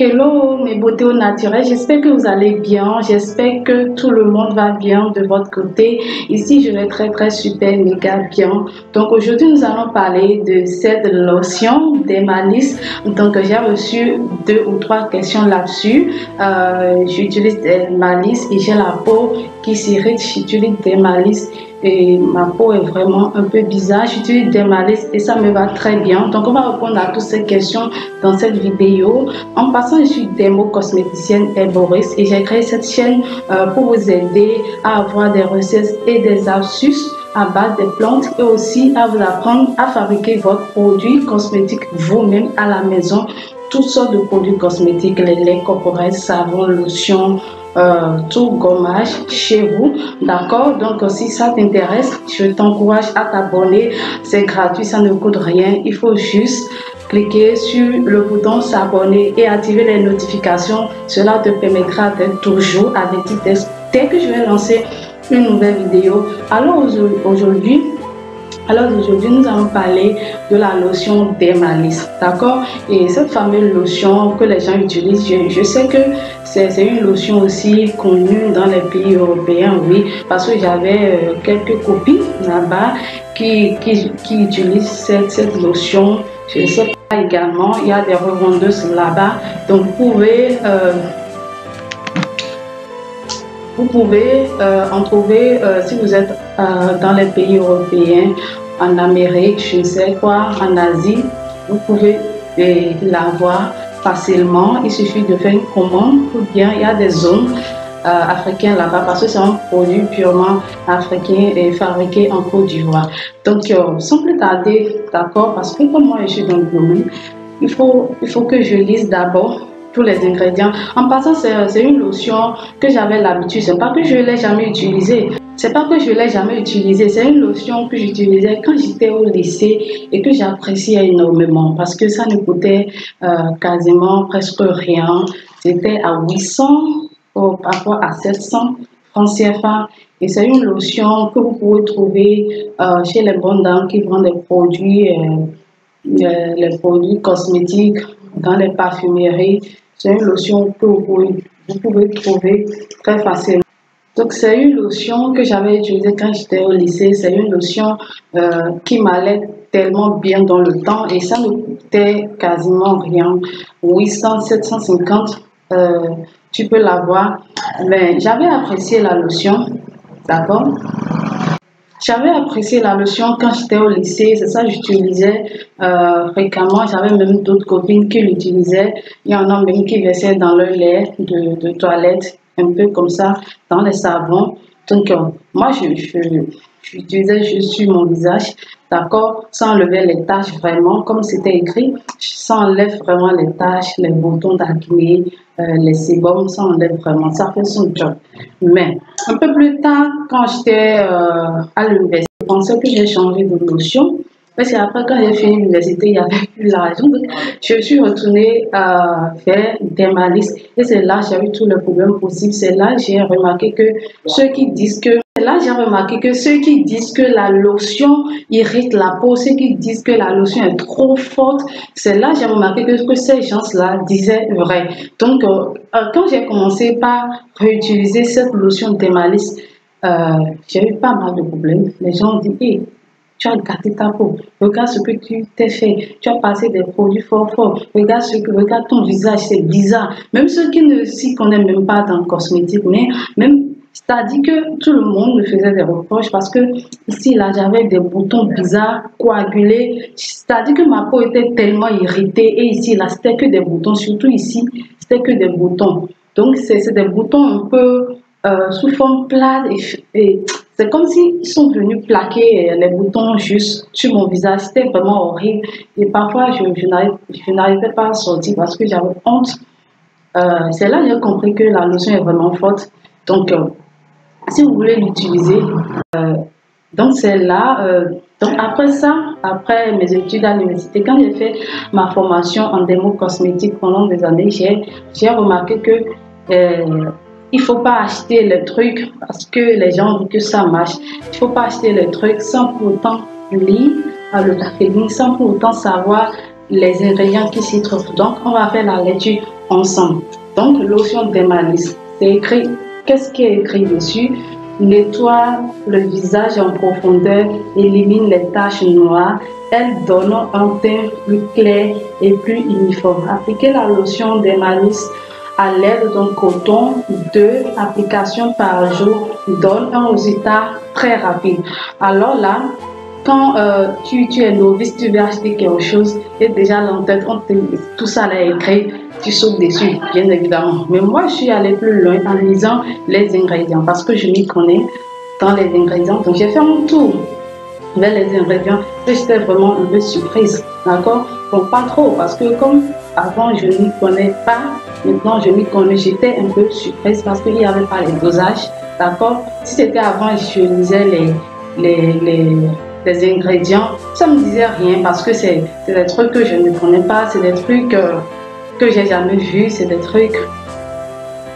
Hello mes beautés au naturel, j'espère que vous allez bien, j'espère que tout le monde va bien de votre côté. Ici je vais très super méga bien. Donc aujourd'hui nous allons parler de cette lotion Dermalis. Donc j'ai reçu 2 ou 3 questions là-dessus. J'utilise Dermalis et j'ai la peau qui s'irrite, j'utilise Dermalis et ma peau est vraiment un peu bizarre. J'utilise Dermalis et ça me va très bien. Donc on va répondre à toutes ces questions dans cette vidéo. En passant, je suis dermo-cosméticienne herboriste et j'ai créé cette chaîne pour vous aider à avoir des recettes et des astuces à base des plantes et aussi à vous apprendre à fabriquer votre produit cosmétique vous-même à la maison. Toutes sortes de produits cosmétiques, les laits corporels, savons, lotions, tout gommage chez vous, d'accord? Donc si ça t'intéresse, je t'encourage à t'abonner, c'est gratuit, ça ne coûte rien, il faut juste cliquer sur le bouton s'abonner et activer les notifications. Cela te permettra d'être toujours averti dès que je vais lancer une nouvelle vidéo. Alors aujourd'hui, nous allons parler de la lotion Dermalis, d'accord? Et cette fameuse lotion que les gens utilisent, je sais que c'est une lotion aussi connue dans les pays européens, oui, parce que j'avais quelques copines là-bas qui utilisent cette lotion. Je sais pas également, il y a des revendeuses là-bas, donc vous pouvez en trouver si vous êtes dans les pays européens, en Amérique, je ne sais quoi, en Asie, vous pouvez l'avoir facilement. Il suffit de faire une commande ou bien il y a des zones africaines là-bas parce que c'est un produit purement africain et fabriqué en Côte d'Ivoire. Donc, sans plus tarder, d'accord, parce que comme moi je suis dans le domaine, il faut que je lise d'abord tous les ingrédients. En passant, c'est une lotion que j'avais l'habitude, c'est pas que je l'ai jamais utilisée. C'est pas que je l'ai jamais utilisée, c'est une lotion que j'utilisais quand j'étais au lycée et que j'appréciais énormément parce que ça ne coûtait quasiment presque rien. C'était à 800 par rapport à 700 francs CFA et c'est une lotion que vous pouvez trouver chez les bonnes dames qui vendent des produits, les produits cosmétiques dans les parfumeries. C'est une lotion que vous pouvez trouver très facilement. Donc, c'est une lotion que j'avais utilisée quand j'étais au lycée. C'est une lotion qui m'allait tellement bien dans le temps et ça ne coûtait quasiment rien. 800, 750, tu peux l'avoir. Mais j'avais apprécié la lotion, d'accord? J'avais apprécié la lotion quand j'étais au lycée, c'est ça que j'utilisais fréquemment. J'avais même d'autres copines qui l'utilisaient. Il y en a même qui versaient dans leur lait de toilette, un peu comme ça, dans les savons. Donc, moi, j'utilisais juste sur mon visage, d'accord, sans enlever les taches vraiment, comme c'était écrit, ça enlève vraiment les taches, les boutons d'acné, les sébums, ça enlève vraiment, ça fait son job. Mais un peu plus tard, quand j'étais à l'université, je pensais que j'ai changé de lotion. Parce qu'après, quand j'ai fini l'université, il n'y avait plus l'argent. Donc, je suis retournée vers Dermalis. Et c'est là que j'ai eu tous les problèmes possibles. C'est là que j'ai remarqué que ceux qui disent que la lotion irrite la peau, ceux qui disent que la lotion est trop forte, c'est là que j'ai remarqué que ces gens-là disaient vrai. Donc, quand j'ai commencé par réutiliser cette lotion Dermalis, j'ai eu pas mal de problèmes. Les gens ont dit, hey, tu as gâté ta peau, regarde ce que tu t'es fait, tu as passé des produits forts, regarde ton visage, c'est bizarre. Même ceux qui ne s'y connaissent même pas dans le cosmétique, mais même, c'est-à-dire que tout le monde me faisait des reproches parce que ici, là, j'avais des boutons bizarres, coagulés, c'est-à-dire que ma peau était tellement irritée et ici, là, c'était que des boutons, surtout ici, c'était que des boutons. Donc, c'est des boutons un peu sous forme plate et c'est comme s'ils sont venus plaquer les boutons juste sur mon visage. C'était vraiment horrible. Et parfois, je n'arrivais pas à sortir parce que j'avais honte. C'est là que j'ai compris que la lotion est vraiment forte. Donc, si vous voulez l'utiliser, donc c'est là. Donc après ça, après mes études à l'université, quand j'ai fait ma formation en démo cosmétique pendant des années, j'ai remarqué que il ne faut pas acheter les trucs parce que les gens disent que ça marche. Il ne faut pas acheter les trucs sans pour autant lire le packaging, sans pour autant savoir les ingrédients qui s'y trouvent. Donc, on va faire la lecture ensemble. Donc, lotion d'Emalis, c'est écrit, qu'est-ce qui est écrit dessus? Nettoie le visage en profondeur, élimine les taches noires, elle donne un teint plus clair et plus uniforme. Appliquez la lotion d'Emalis à l'aide d'un coton, 2 applications par jour donne un résultat très rapide. Alors là, quand tu es novice, tu veux acheter quelque chose et déjà dans tête, tout ça là est écrit, tu sautes dessus, bien évidemment. Mais moi, je suis allée plus loin en lisant les ingrédients parce que je m'y connais dans les ingrédients. Donc, j'ai fait un tour vers les ingrédients et j'étais vraiment un peu surprise. D'accord? Bon, pas trop parce que comme avant, je n'y connais pas. Maintenant, je m'y connais. J'étais un peu surprise parce qu'il n'y avait pas les dosages. D'accord? Si c'était avant, je lisais les ingrédients, ça ne me disait rien parce que c'est des trucs que je ne connais pas, c'est des trucs que j'ai jamais vus, c'est des trucs.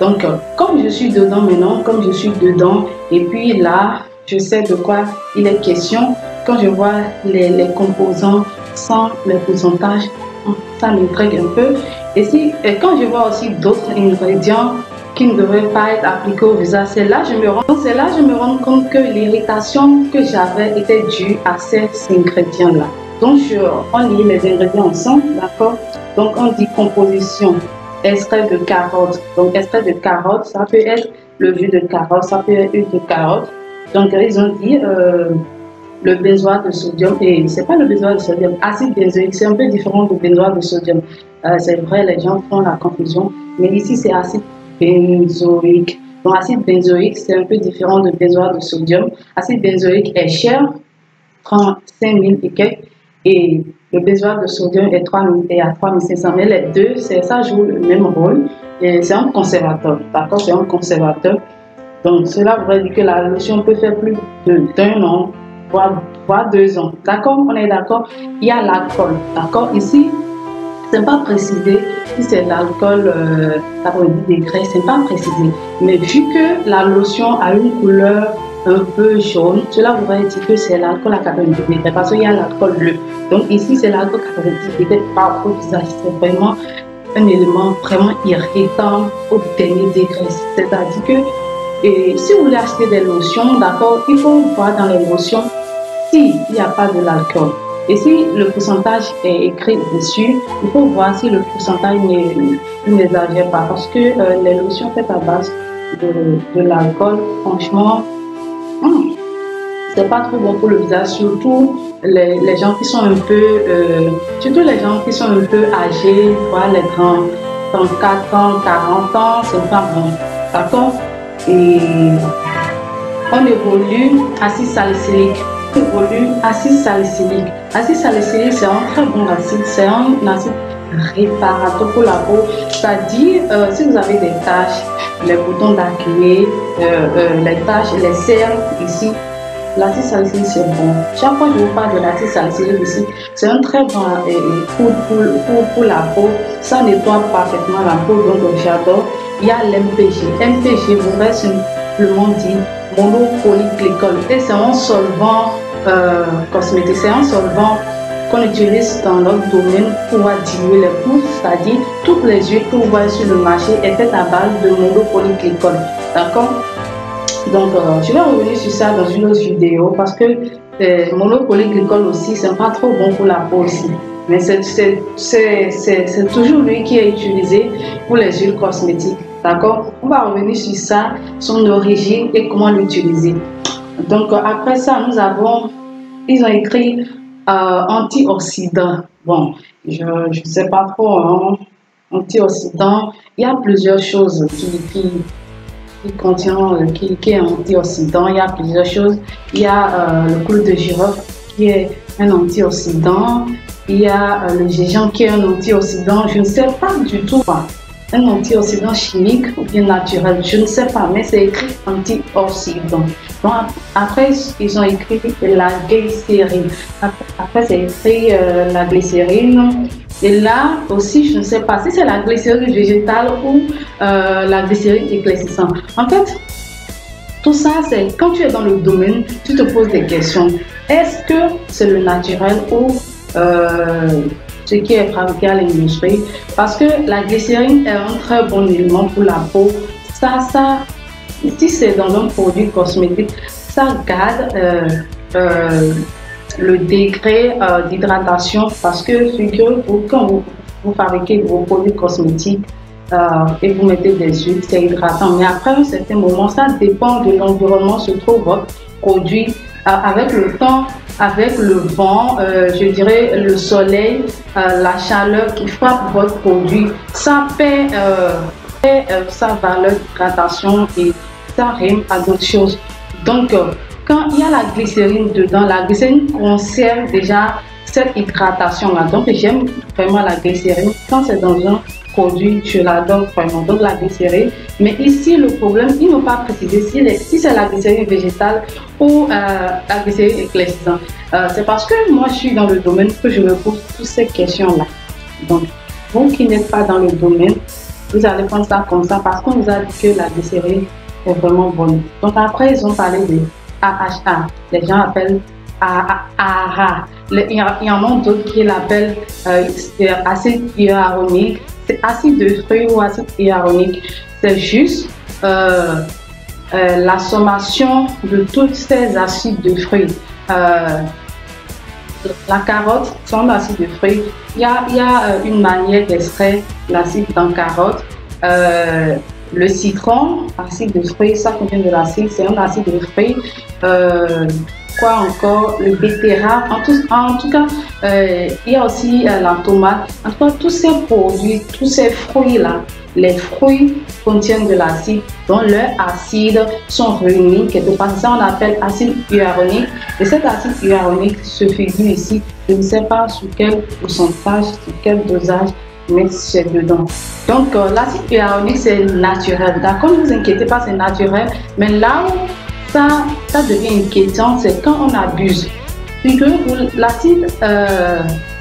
Donc, comme je suis dedans maintenant, comme je suis dedans, et puis là, je sais de quoi il est question. Quand je vois les composants sans les pourcentages, ça m'intrigue un peu. Et quand je vois aussi d'autres ingrédients qui ne devraient pas être appliqués au visage, c'est là que je me rends compte que l'irritation que j'avais était due à ces ingrédients-là. Donc, on lit les ingrédients ensemble, d'accord? Donc, on dit composition, extrait de carotte. Donc, extrait de carotte, ça peut être le jus de carotte, ça peut être huile de carotte. Donc, ils ont dit le benzoate de sodium, et c'est pas le benzoate de sodium, acide benzoïque, c'est un peu différent du benzoate de sodium. C'est vrai, les gens font la confusion, mais ici, c'est acide benzoïque. Donc, acide benzoïque, c'est un peu différent de benzoate de sodium. Acide benzoïque est cher, 35 000 et quelques, et le benzoate de sodium est à 3 500. Mais les deux, ça joue le même rôle. C'est un conservateur, d'accord? C'est un conservateur. Donc, cela voudrait dire que la lotion peut faire plus d'un an, voire 2 ans. D'accord? On est d'accord? Il y a l'alcool, d'accord? Ici, c'est pas précisé si c'est l'alcool 90 degrés, c'est pas précisé. Mais vu que la lotion a une couleur un peu jaune, cela voudrait dire que c'est l'alcool à 90 degrés parce qu'il y a l'alcool bleu. Donc ici, c'est l'alcool 90 degrés par au visage. C'est vraiment un élément vraiment irritant au dernier degré. C'est-à-dire que si vous voulez acheter des lotions, d'accord, il faut voir dans les lotions s'il n'y a pas de l'alcool. Et si le pourcentage est écrit dessus, il faut voir si le pourcentage n'exagère pas. Parce que les lotions faites à base de l'alcool, franchement, c'est pas trop bon pour le visage. Surtout les gens qui sont un peu, âgés, voilà, les 34 ans, 40 ans, c'est pas bon. D'accord? Et on évolue acide salicylique. Acide salicylique. Acide salicylique, c'est un très bon acide. C'est un acide réparateur pour la peau. C'est-à-dire, si vous avez des taches, les boutons d'acné, les taches, les cernes ici, l'acide salicylique c'est bon. Chaque fois que je vous parle de l'acide salicylique ici, c'est un très bon pour la peau. Ça nettoie parfaitement la peau, donc j'adore. Il y a l'MPG. MPG voudrait simplement dire monopolyglycol. Et c'est un solvant cosmétique, c'est un solvant qu'on utilise dans notre domaine pour diluer les poudres, c'est-à-dire toutes les huiles que vous voyez sur le marché est faite à base de monopolyglycol. D'accord? Donc, je vais revenir sur ça dans une autre vidéo parce que monopolyglycol aussi, c'est pas trop bon pour la peau aussi. Mais c'est toujours lui qui est utilisé pour les huiles cosmétiques. D'accord? On va revenir sur ça, son origine et comment l'utiliser. Donc, après ça, ils ont écrit antioxydant. Bon, je ne sais pas trop, hein. Antioxydant, il y a plusieurs choses qui est antioxydant. Il y a plusieurs choses. Il y a le clou de girofle qui est un antioxydant. Il y a le gingembre qui est un antioxydant. Je ne sais pas du tout. Un antioxydant chimique ou bien naturel, je ne sais pas, mais c'est écrit antioxydant. Donc, après, ils ont écrit la glycérine. Après, c'est écrit la glycérine. Et là aussi, je ne sais pas si c'est la glycérine végétale ou la glycérine éclaircissante. En fait, tout ça, c'est quand tu es dans le domaine, tu te poses des questions. Est-ce que c'est le naturel ou ce qui est fabriqué à l'industrie. Parce que la glycérine est un très bon élément pour la peau. Si c'est dans un produit cosmétique, ça garde le degré d'hydratation. Parce que quand vous fabriquez vos produits cosmétiques, et vous mettez des huiles, c'est hydratant. Mais après un certain moment, ça dépend de l'environnement se trouve votre produit. Avec le temps, avec le vent, je dirais le soleil, la chaleur qui frappe votre produit, ça perd sa valeur d'hydratation et ça rime à d'autres choses. Donc, quand il y a la glycérine dedans, la glycérine conserve déjà cette hydratation-là. Donc, j'aime vraiment la glycérine. Quand c'est dans un produit, je l'adore vraiment, donc la glycérine. Mais ici, le problème, ils n'ont pas précisé si c'est la glycérine végétale ou la glycérine éclaircissante. C'est parce que moi, je suis dans le domaine que je me pose toutes ces questions-là. Donc, vous qui n'êtes pas dans le domaine, vous allez prendre ça comme ça parce qu'on vous a dit que la glycérine est vraiment bonne. Donc après, ils ont parlé de AHA. Les gens appellent AHA. Il y en a d'autres qui l'appellent acide hyaluronique. C'est acide de fruits ou acide hyaluronique. C'est juste la sommation de tous ces acides de fruits. La carotte, c'est un acide de fruits. Il y a une manière d'extraire l'acide dans carotte. Le citron, acide de fruits, ça contient de l'acide, c'est un acide de fruits. Quoi encore? Le betterave. En tout cas, il y a aussi la tomate. En tout cas, tous ces produits, tous ces fruits-là, les fruits contiennent de l'acide, dont leurs acides sont réunis quelque part. Ça, on appelle acide hyaluronique. Et cet acide hyaluronique se figure ici. Je ne sais pas sur quel pourcentage, sur quel dosage, mais c'est dedans. Donc, l'acide hyaluronique, c'est naturel. D'accord, ne vous inquiétez pas, c'est naturel. Mais là où ça devient inquiétant, c'est quand on abuse. Puis que l'acide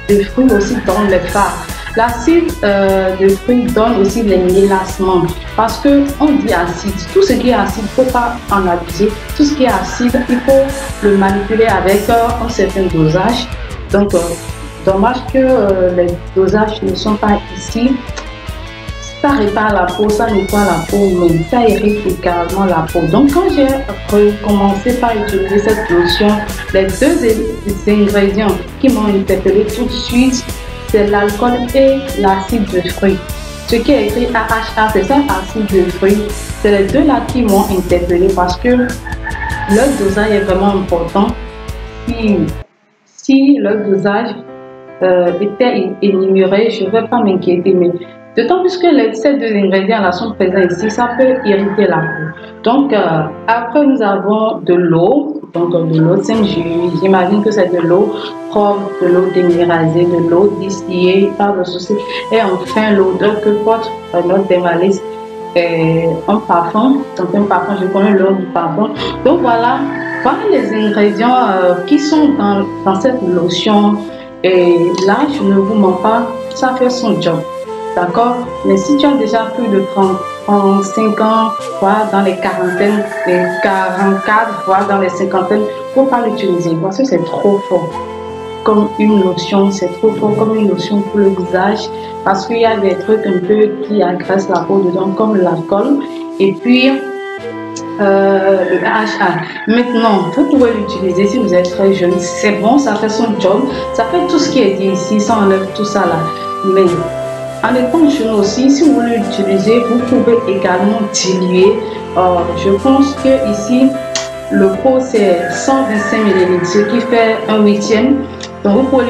de fruits aussi donne les phares. L'acide de fruits donne aussi les mélassements. Parce que on dit acide. Tout ce qui est acide, il ne faut pas en abuser. Tout ce qui est acide, il faut le manipuler avec un certain dosage. Donc, dommage que les dosages ne sont pas ici. Ça répare la peau, ça nettoie la peau, mais ça irrite également la peau. Donc, quand j'ai recommencé par utiliser cette lotion, les deux ingrédients qui m'ont interpellé tout de suite, c'est l'alcool et l'acide de fruits. Ce qui est écrit AHA, c'est ça, acide de fruits. C'est les deux là qui m'ont interpellé parce que leur dosage est vraiment important. Si leur dosage était énuméré, je ne vais pas m'inquiéter, mais d'autant plus que ces deux ingrédients-là sont présents ici, ça peut irriter la peau. Donc, après, nous avons de l'eau. Donc, de l'eau j'imagine que c'est de l'eau propre, de l'eau déminéralisée, de l'eau distillée, pas de souci. Et enfin, l'odeur que porte notre déminéraliste est un parfum. Donc, un parfum, je connais l'odeur du parfum. Donc, voilà les ingrédients qui sont dans cette lotion. Et là, je ne vous mens pas, ça fait son job. D'accord? Mais si tu as déjà plus de 35 ans, voire dans les quarantaines, les 44, voire dans les cinquantaines, il ne faut pas l'utiliser parce que c'est trop fort. Comme une lotion, c'est trop fort comme une lotion pour le visage parce qu'il y a des trucs un peu qui agressent la peau dedans, comme l'alcool. Et puis, le AHA. Maintenant, vous pouvez l'utiliser si vous êtes très jeune. C'est bon, ça fait son job. Ça fait tout ce qui est dit ici, ça enlève tout ça là. Mais en étant jeune aussi, si vous voulez l'utiliser, vous pouvez également diluer. Je pense que ici, le pot c'est 125 ml, ce qui fait un huitième. Donc vous pouvez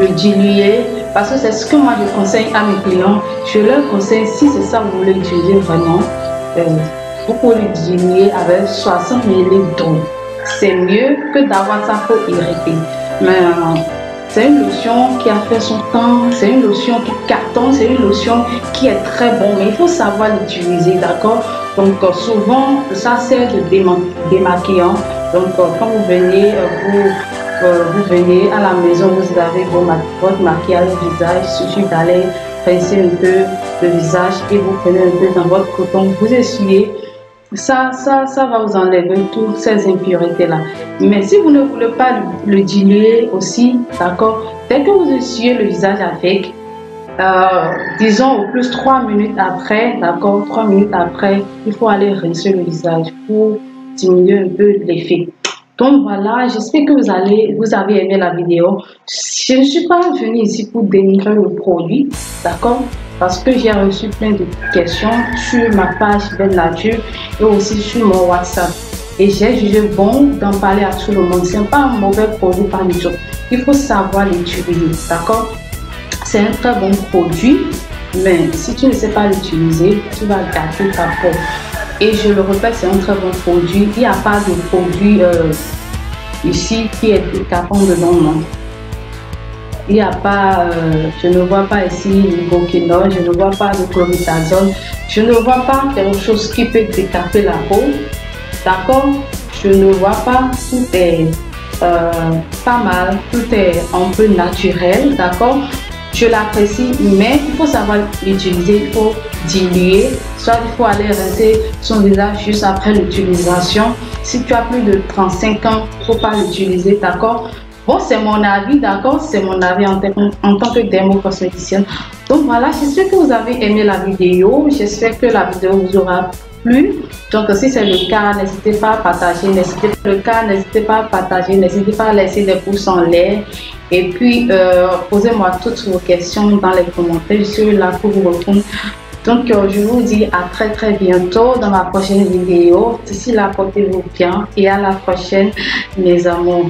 le diluer parce que c'est ce que moi je conseille à mes clients. Je leur conseille, si c'est ça que vous voulez utiliser vraiment, vous pouvez le diluer avec 60 ml d'eau. C'est mieux que d'avoir sa peau irritée. Mais c'est une lotion qui a fait son temps, c'est une lotion qui cartonne, c'est une lotion qui est très bonne, mais il faut savoir l'utiliser, d'accord? Donc souvent, ça sert de démaquillant. Donc quand vous venez, vous venez à la maison, vous avez votre maquillage au visage, il suffit d'aller rincer un peu le visage et vous prenez un peu dans votre coton, vous essuyez. Ça va vous enlever toutes ces impuretés-là. Mais si vous ne voulez pas le diluer aussi, d'accord, dès que vous essuyez le visage avec, disons au plus 3 minutes après, d'accord, 3 minutes après, il faut aller rincer le visage pour diminuer un peu l'effet. Donc voilà, j'espère que vous avez aimé la vidéo. Je ne suis pas venue ici pour dénigrer le produit, d'accord? Parce que j'ai reçu plein de questions sur ma page Belle Nature et aussi sur mon WhatsApp. Et j'ai jugé bon d'en parler à tout le monde. Ce n'est pas un mauvais produit par du tout. Il faut savoir l'utiliser, d'accord? C'est un très bon produit, mais si tu ne sais pas l'utiliser, tu vas gâter ta peau. Et je le répète, c'est un très bon produit. Il n'y a pas de produit ici qui est décapant dedans, non. Il n'y a pas, je ne vois pas ici l'ibuprofène, je ne vois pas de clomitazole, je ne vois pas quelque chose qui peut décaper la peau. D'accord? Je ne vois pas, tout est pas mal, tout est un peu naturel, d'accord? Je l'apprécie, mais il faut savoir l'utiliser, il faut diluer, soit il faut aller rincer son visage juste après l'utilisation. Si tu as plus de 35 ans, il ne faut pas l'utiliser, d'accord? Bon, c'est mon avis, d'accord? C'est mon avis en tant que dermocosméticienne. Donc voilà, j'espère que vous avez aimé la vidéo. J'espère que la vidéo vous aura plu. Donc si c'est le cas, n'hésitez pas à partager. N'hésitez pas à partager. N'hésitez pas à laisser des pouces en l'air. Et puis, posez-moi toutes vos questions dans les commentaires. Je suis là pour vous répondre. Donc, je vous dis à très bientôt dans ma prochaine vidéo. D'ici là, portez-vous bien et à la prochaine, mes amours.